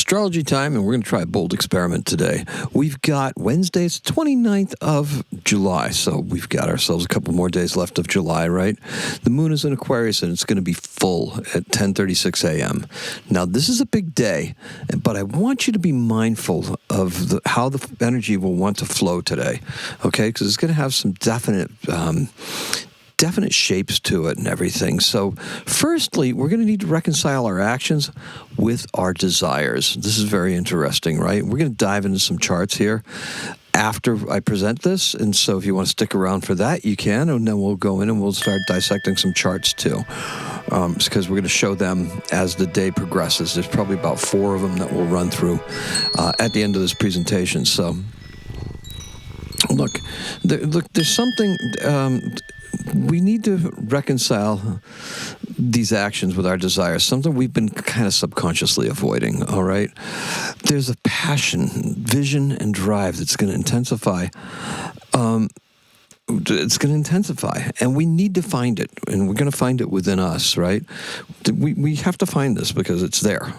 Astrology time, and we're going to try a bold experiment today. We've got Wednesday, it's 29th of July, so we've got ourselves a couple more days left of July, right? The moon is in Aquarius, and it's going to be full at 10:36 a.m. Now, this is a big day, but I want you to be mindful of how the energy will want to flow today, okay? Because it's going to have some definite shapes to it and everything. So firstly, we're going to need to reconcile our actions with our desires. This is very interesting, right? We're going to dive into some charts here after I present this. And so if you want to stick around for that, you can. And then we'll go in and we'll start dissecting some charts too. Because we're going to show them as the day progresses. There's probably about 4 of them that we'll run through at the end of this presentation. So look, there's something... we need to reconcile these actions with our desires, something we've been kind of subconsciously avoiding, all right? There's a passion, vision, and drive that's going to intensify. It's going to intensify, and we need to find it, and we're going to find it within us, right? We have to find this because it's there.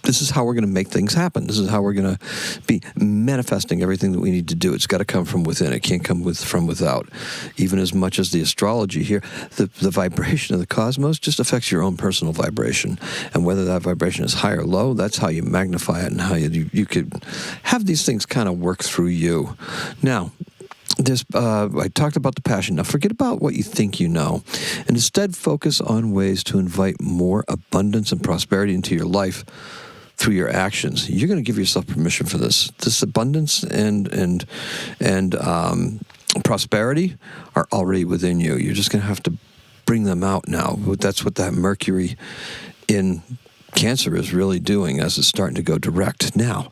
This is how we're going to make things happen. This is how we're going to be manifesting everything that we need to do. It's got to come from within. It can't come from without. Even as much as the astrology here, the vibration of the cosmos just affects your own personal vibration. And whether that vibration is high or low, that's how you magnify it and how you could have these things kind of work through you. Now, I talked about the passion. Now, forget about what you think you know, and instead focus on ways to invite more abundance and prosperity into your life through your actions. You're going to give yourself permission for this. This abundance and prosperity are already within you. You're just going to have to bring them out now. That's what that Mercury in Cancer is really doing as it's starting to go direct. Now,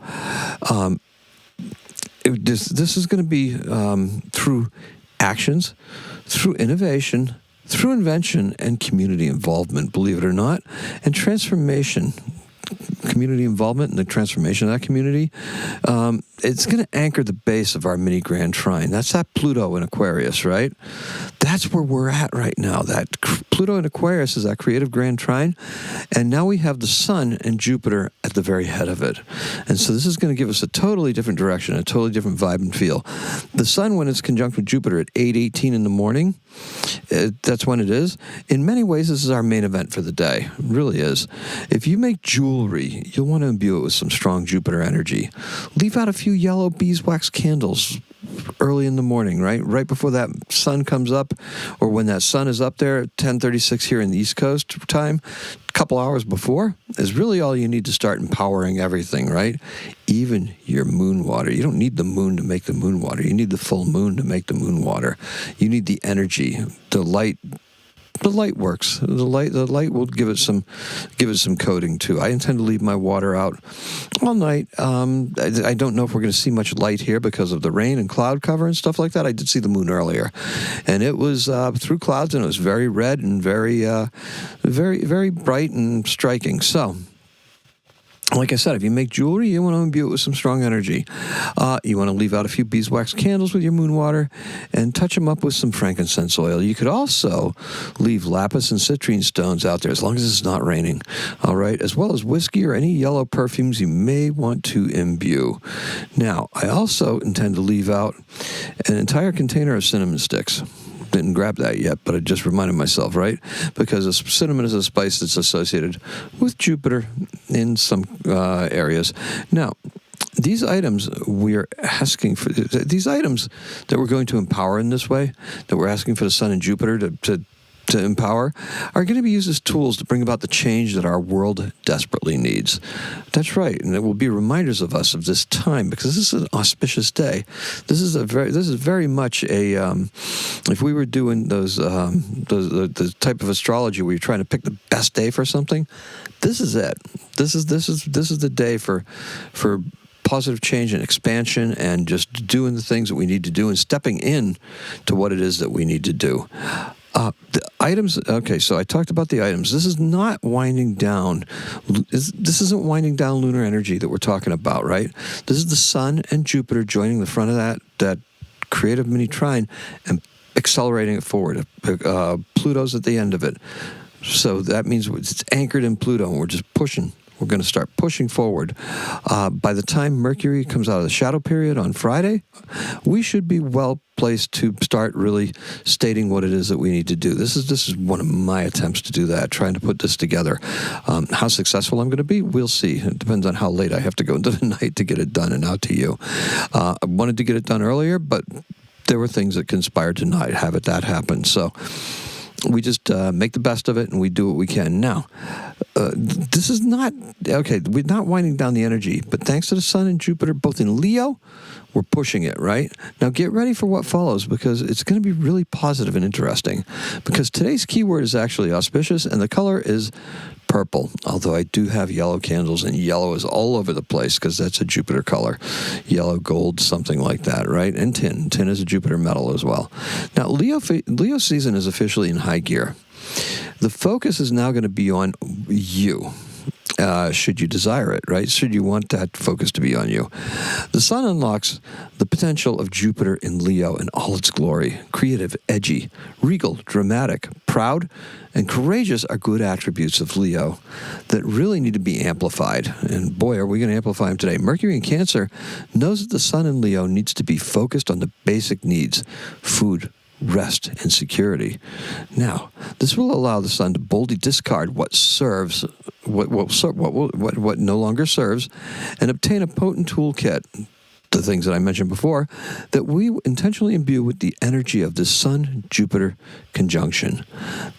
this is going to be through actions, through innovation, through invention, and community involvement, believe it or not, and transformation. Community involvement and the transformation of that community, it's going to anchor the base of our mini grand trine. That's that Pluto in Aquarius, right? That's where we're at right now. That Pluto in Aquarius is that creative grand trine, and now we have the Sun and Jupiter at the very head of it. And so this is going to give us a totally different direction, a totally different vibe and feel. The Sun, when it's conjunct with Jupiter at 8:18 in the morning, that's when it is. In many ways, this is our main event for the day. It really is. If you make jewelry, you'll want to imbue it with some strong Jupiter energy. Leave out a few yellow beeswax candles early in the morning, right before that sun comes up, or when that sun is up there at 10:36 here in the East Coast time, a couple hours before is really all you need to start empowering everything, right? Even your moon water. You don't need the moon to make the moon water. You need the full moon to make the moon water. You need the energy, the light. The light works. The light will give it some coating too. I intend to leave my water out all night. I don't know if we're going to see much light here because of the rain and cloud cover and stuff like that. I did see the moon earlier, and it was through clouds, and it was very red and very, very bright and striking. So, like I said, if you make jewelry, you want to imbue it with some strong energy. You want to leave out a few beeswax candles with your moon water and touch them up with some frankincense oil. You could also leave lapis and citrine stones out there as long as it's not raining, all right, as well as whiskey or any yellow perfumes you may want to imbue. Now, I also intend to leave out an entire container of cinnamon sticks. Didn't grab that yet, but I just reminded myself, right? Because cinnamon is a spice that's associated with Jupiter in some areas. Now, these items we're asking for, these items that we're going to empower in this way, that we're asking for the Sun and Jupiter to empower, are going to be used as tools to bring about the change that our world desperately needs. That's right, and it will be reminders of us of this time, because this is an auspicious day. This is very much a if we were doing the type of astrology where you're trying to pick the best day for something, this is it. This is the day for positive change and expansion and just doing the things that we need to do and stepping in to what it is that we need to do. The items, okay, so I talked about the items. This is not winding down. This isn't winding down lunar energy that we're talking about, right? This is the Sun and Jupiter joining the front of that creative mini trine and accelerating it forward. Pluto's at the end of it. So that means it's anchored in Pluto, and we're just pushing We're going to start pushing forward. By the time Mercury comes out of the shadow period on Friday, we should be well placed to start really stating what it is that we need to do. This is one of my attempts to do that, trying to put this together. How successful I'm going to be, we'll see. It depends on how late I have to go into the night to get it done and out to you. I wanted to get it done earlier, but there were things that conspired to not have that happen. So we just make the best of it, and we do what we can. Now, this is not, okay, we're not winding down the energy, but thanks to the Sun and Jupiter, both in Leo, we're pushing it, right? Now get ready for what follows, because it's going to be really positive and interesting. Because today's keyword is actually auspicious, and the color is purple, although I do have yellow candles, and yellow is all over the place because that's a Jupiter color. Yellow, gold, something like that, right? And tin. Tin is a Jupiter metal as well. Now, Leo season is officially in high gear. The focus is now going to be on you. Should you desire it, right? Should you want that focus to be on you? The Sun unlocks the potential of Jupiter in Leo in all its glory. Creative, edgy, regal, dramatic, proud, and courageous are good attributes of Leo that really need to be amplified. And boy, are we going to amplify them today. Mercury in Cancer knows that the Sun in Leo needs to be focused on the basic needs: food, rest, and security. Now, this will allow the Sun to boldly discard what serves, what no longer serves, and obtain a potent toolkit, the things that I mentioned before, that we intentionally imbue with the energy of the Sun-Jupiter conjunction.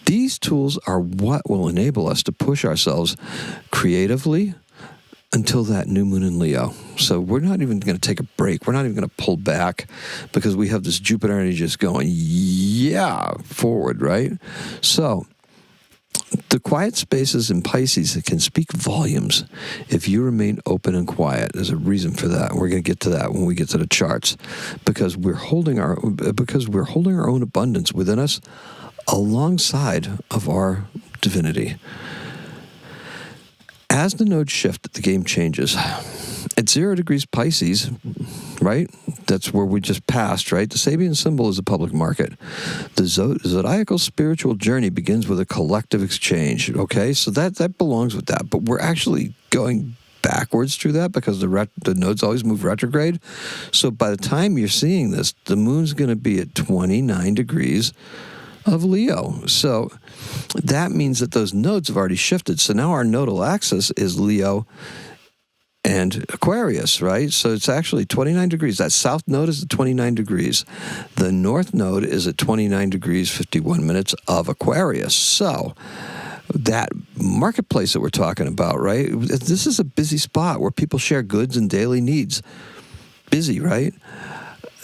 These tools are what will enable us to push ourselves creatively until that new moon in Leo. So we're not even going to take a break. We're not even going to pull back, because we have this Jupiter energy just going, forward, right? So the quiet spaces in Pisces can speak volumes if you remain open and quiet. There's a reason for that. We're going to get to that when we get to the charts, because we're holding our own abundance within us alongside of our divinity. As the nodes shift, the game changes. At 0 degrees Pisces, right? That's where we just passed, right? The Sabian symbol is the public market. The zodiacal spiritual journey begins with a collective exchange, okay? So that belongs with that. But we're actually going backwards through that, because the nodes always move retrograde. So by the time you're seeing this, the moon's going to be at 29 degrees of Leo. So that means that those nodes have already shifted. So now our nodal axis is Leo and Aquarius, right? So it's actually 29 degrees. That south node is at 29 degrees. The north node is at 29 degrees, 51 minutes of Aquarius. So that marketplace that we're talking about, right? This is a busy spot where people share goods and daily needs. Busy, right?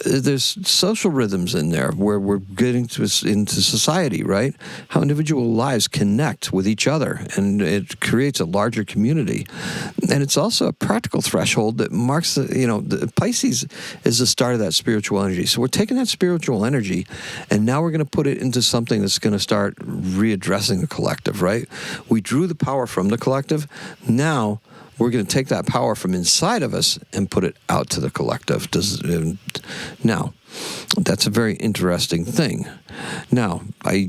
There's social rhythms in there where we're getting into society, right? How individual lives connect with each other, and it creates a larger community. And it's also a practical threshold that marks, the Pisces is the start of that spiritual energy. So we're taking that spiritual energy, and now we're going to put it into something that's going to start readdressing the collective, right? We drew the power from the collective. Now we're going to take that power from inside of us and put it out to the collective. Now, that's a very interesting thing. Now, I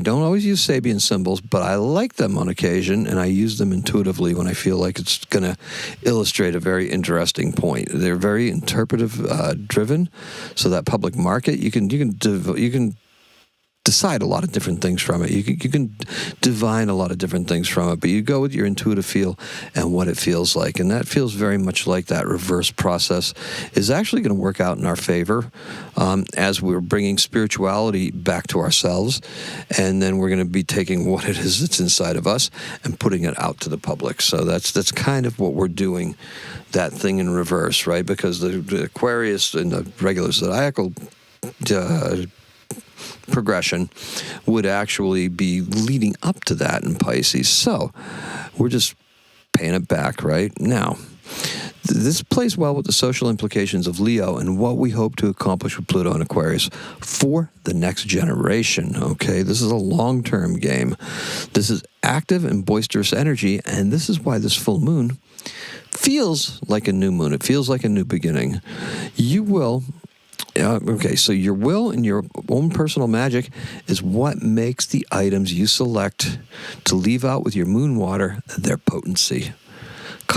don't always use Sabian symbols, but I like them on occasion, and I use them intuitively when I feel like it's going to illustrate a very interesting point. They're very interpretive driven, so that public market, you can decide a lot of different things from it. You can divine a lot of different things from it, but you go with your intuitive feel and what it feels like. And that feels very much like that reverse process is actually going to work out in our favor as we're bringing spirituality back to ourselves. And then we're going to be taking what it is that's inside of us and putting it out to the public. So that's kind of what we're doing, that thing in reverse, right? Because the Aquarius and the regular zodiacal progression would actually be leading up to that in Pisces. So we're just paying it back right now. This plays well with the social implications of Leo and what we hope to accomplish with Pluto and Aquarius for the next generation, okay? This is a long-term game. This is active and boisterous energy, and this is why this full moon feels like a new moon. It feels like a new beginning. So your will and your own personal magic is what makes the items you select to leave out with your moon water their potency.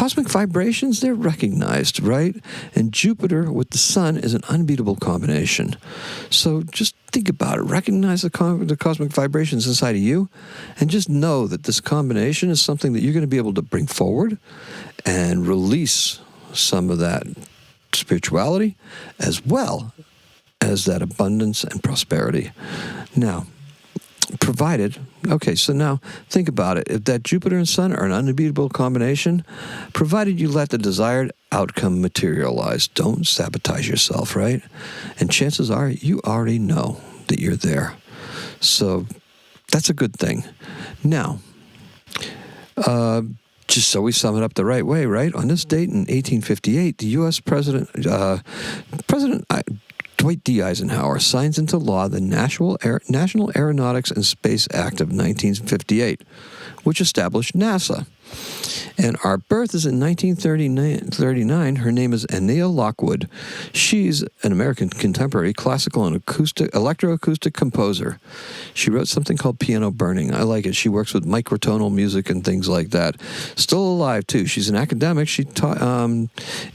cosmic vibrations, they're recognized, right? And Jupiter with the sun is an unbeatable combination. So just think about it. Recognize the cosmic vibrations inside of you, and just know that this combination is something that you're going to be able to bring forward and release some of that spirituality as well as that abundance and prosperity. Now, so now think about it. If that Jupiter and Sun are an unbeatable combination, provided you let the desired outcome materialize, don't sabotage yourself, right? And chances are you already know that you're there. So that's a good thing. Now, just so we sum it up the right way, right? On this date in 1858, the U.S. President Dwight D. Eisenhower signs into law the National Aeronautics and Space Act of 1958, which established NASA. And our birth is in 1939. Her name is Ania Lockwood. She's an American contemporary classical and electroacoustic composer. She wrote something called Piano Burning. I like it. She works with microtonal music and things like that. Still alive, too. She's an academic. She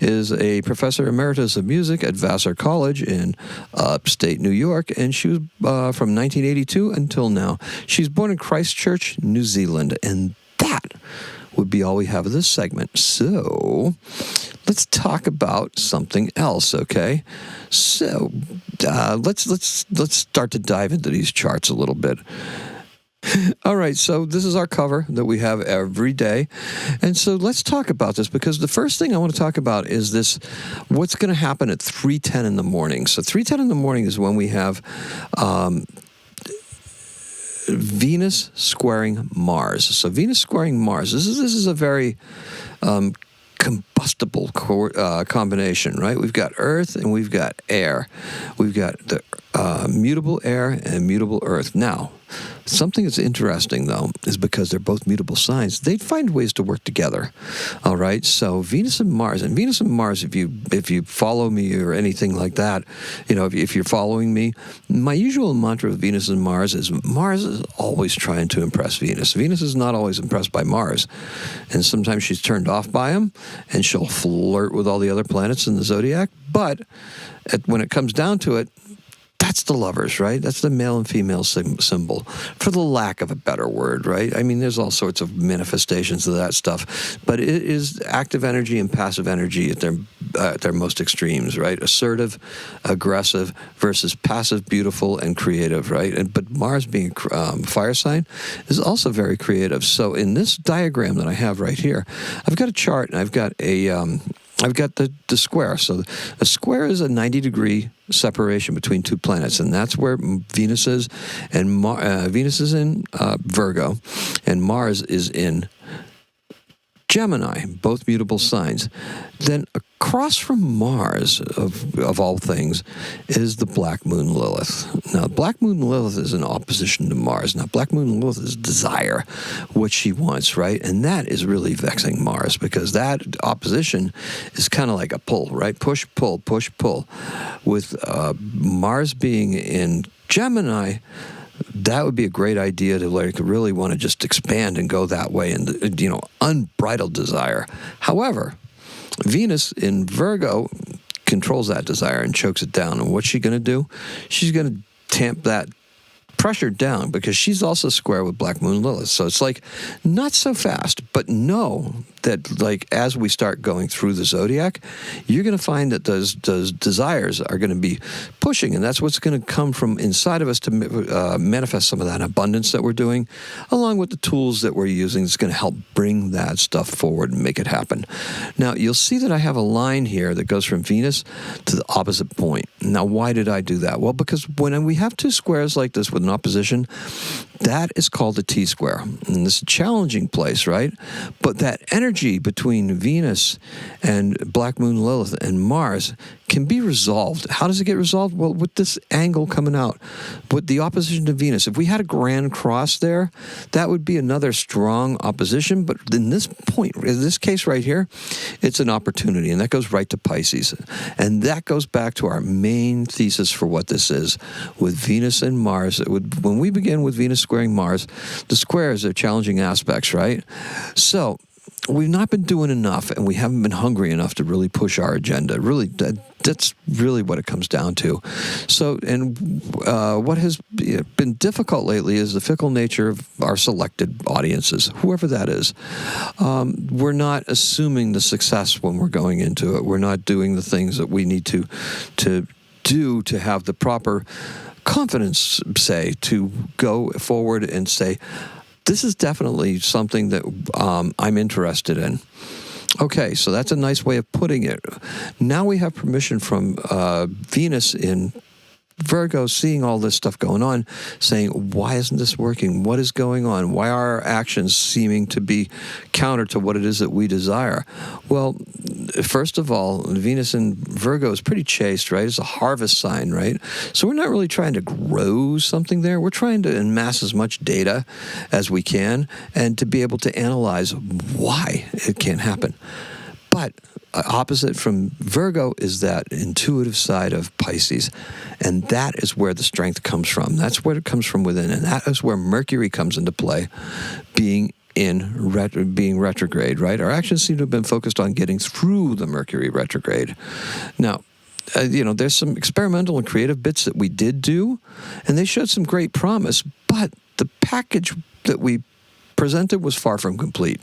is a professor emeritus of music at Vassar College in upstate New York, and she was from 1982 until now. She's born in Christchurch, New Zealand, and that would be all we have of this segment. So let's talk about something else, okay? So let's start to dive into these charts a little bit. All right, so this is our cover that we have every day. And so let's talk about this, because the first thing I want to talk about is this, what's going to happen at 3:10 in the morning. So 3:10 in the morning is when we have Venus squaring Mars. So Venus squaring Mars. This is a very combustible combination, right? We've got Earth and we've got air. We've got the mutable air and mutable Earth. Now, something that's interesting, though, is because they're both mutable signs, they'd find ways to work together. All right? So Venus and Mars, if you follow me or anything like that, if you're following me, my usual mantra of Venus and Mars is always trying to impress Venus. Venus is not always impressed by Mars. And sometimes she's turned off by him, and she'll flirt with all the other planets in the zodiac. But when it comes down to it, that's the lovers, right? That's the male and female symbol, for the lack of a better word, right? I mean, there's all sorts of manifestations of that stuff, but it is active energy and passive energy at their most extremes, right? Assertive, aggressive versus passive, beautiful, and creative, right? But Mars being fire sign is also very creative. So in this diagram that I have right here, I've got a chart, and I've got the square. So a square is a 90-degree separation between two planets, and that's where Venus is. And Venus is in Virgo, and Mars is in Gemini, both mutable signs. Then across from Mars, of all things, is the Black Moon Lilith. Now, Black Moon Lilith is in opposition to Mars. Now, Black Moon Lilith is desire, what she wants, right? And that is really vexing Mars, because that opposition is kind of like a pull, right? Push, pull, push, pull. With Mars being in Gemini, that would be a great idea to really want to just expand and go that way, and unbridled desire. However, Venus in Virgo controls that desire and chokes it down. And what's she going to do? She's going to tamp that pressure down, because she's also square with Black Moon Lilith. So it's like, not so fast, but know that, like, as we start going through the zodiac, you're going to find that those desires are going to be pushing, and that's what's going to come from inside of us to manifest some of that abundance that we're doing, along with the tools that we're using. It's going to help bring that stuff forward and make it happen. Now, you'll see that I have a line here that goes from Venus to the opposite point. Now, why did I do that? Well, because when we have two squares like this with an opposition, that is called a T-square. And this is a challenging place, right? But that energy between Venus and Black Moon Lilith and Mars can be resolved. How does it get resolved? Well, with this angle coming out, with the opposition to Venus. If we had a grand cross there, that would be another strong opposition. But in this point, in this case right here, it's an opportunity, and that goes right to Pisces. And that goes back to our main thesis for what this is with Venus and Mars. When we begin with Venus squaring Mars, the squares are challenging aspects, right? So we've not been doing enough, and we haven't been hungry enough to really push our agenda. Really, that's really what it comes down to. So, and what has been difficult lately is the fickle nature of our selected audiences, whoever that is. We're not assuming the success when we're going into it. We're not doing the things that we need to do to have the proper confidence, say, to go forward and say, this is definitely something that I'm interested in. Okay, so that's a nice way of putting it. Now we have permission from Venus in Virgo, seeing all this stuff going on, saying, why isn't this working? What is going on? Why are our actions seeming to be counter to what it is that we desire? Well, first of all, Venus in Virgo is pretty chaste, right? It's a harvest sign, right? So we're not really trying to grow something there. We're trying to amass as much data as we can and to be able to analyze why it can't happen. But opposite from Virgo is that intuitive side of Pisces. And that is where the strength comes from. That's where it comes from within. And that is where Mercury comes into play, being retrograde, right? Our actions seem to have been focused on getting through the Mercury retrograde. Now, there's some experimental and creative bits that we did do, and they showed some great promise, but the package that we presented was far from complete.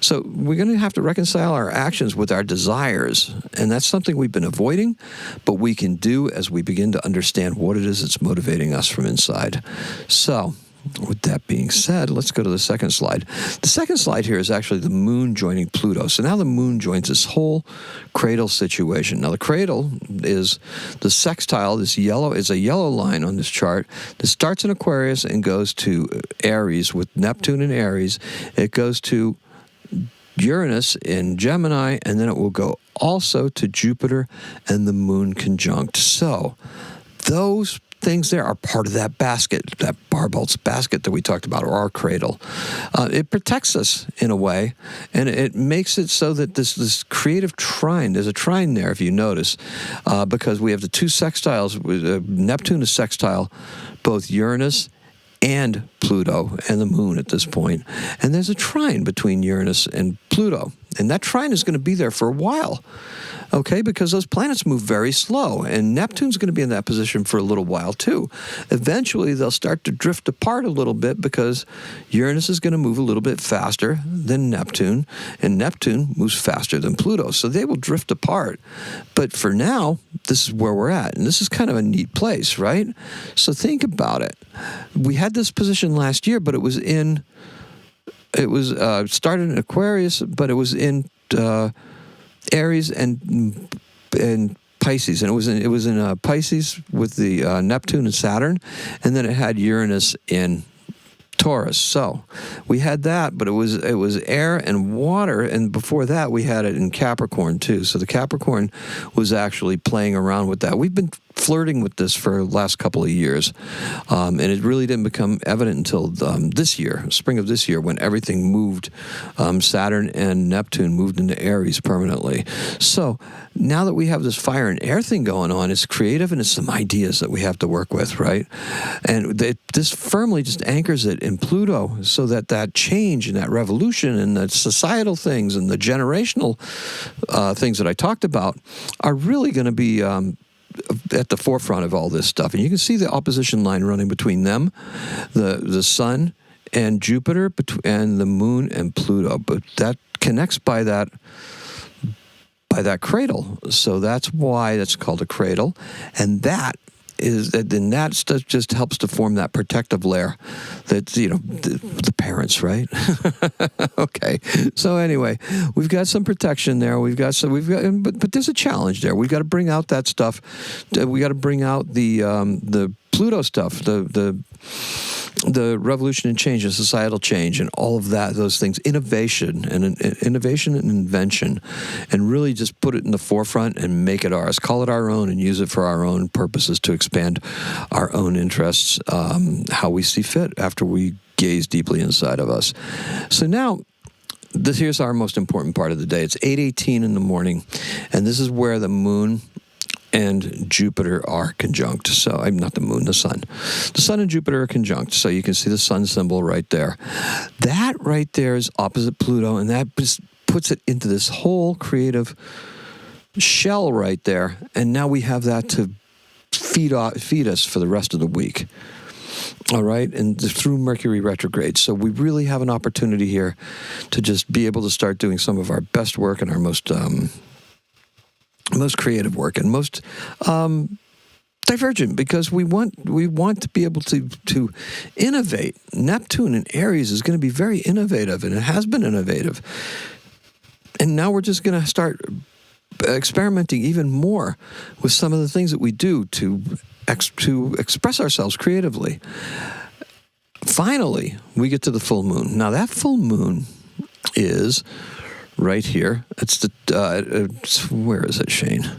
So we're going to have to reconcile our actions with our desires, and that's something we've been avoiding, but we can do as we begin to understand what it is that's motivating us from inside. So, with that being said, let's go to the second slide. The second slide here is actually the moon joining Pluto. So now the moon joins this whole cradle situation. Now the cradle is the sextile. This yellow is a yellow line on this chart that starts in Aquarius and goes to Aries with Neptune in Aries. It goes to Uranus in Gemini, and then it will go also to Jupiter and the moon conjunct. So those things there are part of that basket, that Barbelt's basket that we talked about, or our cradle. It protects us in a way, and it makes it so that this creative trine, there's a trine there if you notice, because we have the two sextiles. Neptune is sextile both Uranus and Pluto and the moon at this point. And there's a trine between Uranus and Pluto. And that trine is going to be there for a while, okay, because those planets move very slow. And Neptune's going to be in that position for a little while, too. Eventually, they'll start to drift apart a little bit because Uranus is going to move a little bit faster than Neptune, and Neptune moves faster than Pluto. So they will drift apart. But for now, this is where we're at. And this is kind of a neat place, right? So think about it. We had this position last year, but it was started in Aquarius, but it was in Aries and Pisces, and it was in Pisces with the Neptune and Saturn, and then it had Uranus in Taurus. So we had that, but it was air and water, and before that we had it in Capricorn too. So the Capricorn was actually playing around with that. We've been flirting with this for the last couple of years, and it really didn't become evident until this year, spring of this year, when everything moved. Saturn and Neptune moved into Aries permanently. So now that we have this fire and air thing going on, it's creative and it's some ideas that we have to work with, right? And this firmly just anchors it in Pluto, so that change and that revolution and the societal things and the generational things that I talked about are really going to be at the forefront of all this stuff. And you can see the opposition line running between them, the sun and Jupiter, and the moon and Pluto. But that connects by that cradle. So that's why that's called a cradle. And that stuff just helps to form that protective layer that, the parents, right? Okay. So anyway, we've got some protection there. But there's a challenge there. We've got to bring out that stuff. We got to bring out the Pluto stuff, the revolution and change and societal change and all of that, those things, innovation and invention, and really just put it in the forefront and make it ours, call it our own and use it for our own purposes to expand our own interests, how we see fit after we gaze deeply inside of us. So now, here's our most important part of the day. It's 8:18 in the morning, and this is where the moon and Jupiter are conjunct. So, not the moon, the sun. The sun and Jupiter are conjunct, so you can see the sun symbol right there. That right there is opposite Pluto, and that puts it into this whole creative shell right there. And now we have that to feed us for the rest of the week. All right, and through Mercury retrograde. So we really have an opportunity here to just be able to start doing some of our best work and our most creative work and most divergent, because we want to be able to innovate. Neptune in Aries is going to be very innovative, and it has been innovative. And now we're just going to start experimenting even more with some of the things that we do to express ourselves creatively. Finally, we get to the full moon. Now, that full moon is right here. It's where is it, Shane?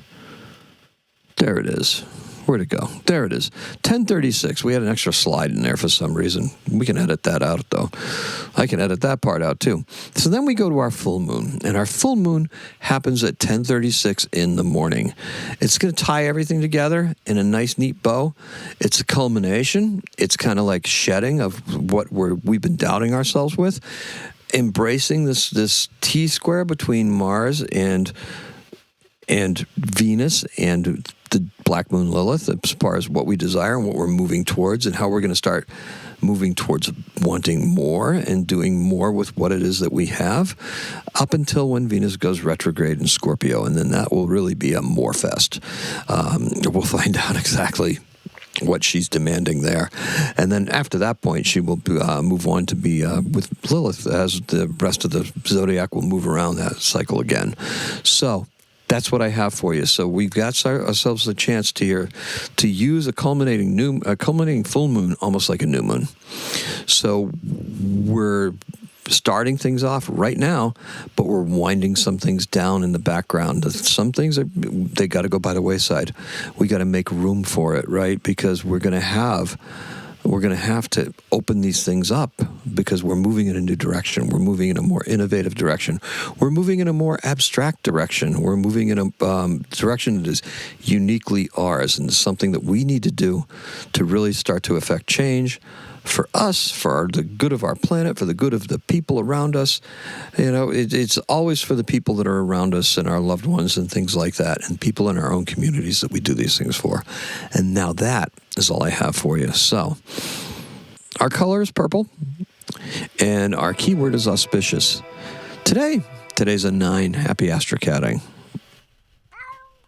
There it is. Where'd it go? There it is. 10:36. We had an extra slide in there for some reason. We can edit that out, though. I can edit that part out, too. So then we go to our full moon. And our full moon happens at 10:36 in the morning. It's going to tie everything together in a nice, neat bow. It's a culmination. It's kind of like shedding of what we've been doubting ourselves with. Embracing this T-square between Mars and Venus and the black moon Lilith, as far as what we desire and what we're moving towards and how we're going to start moving towards wanting more and doing more with what it is that we have, up until when Venus goes retrograde in Scorpio. And then that will really be a more fest. We'll find out exactly what she's demanding there. And then after that point, she will move on to be with Lilith, as the rest of the zodiac will move around that cycle again. So that's what I have for you. So we've got ourselves a chance to use a culminating full moon almost like a new moon. So we're starting things off right now, but we're winding some things down in the background. Some things they got to go by the wayside. We got to make room for it, right? Because we're going to have to open these things up, because we're moving in a new direction. We're moving in a more innovative direction. We're moving in a more abstract direction. We're moving in a direction that is uniquely ours, and something that we need to do to really start to affect change for us, for the good of our planet, for the good of the people around us. You know, it's always for the people that are around us and our loved ones and things like that, and people in our own communities that we do these things for. And now that is all I have for you. So our color is purple, and our keyword is auspicious. Today's a 9. Happy astrocatting.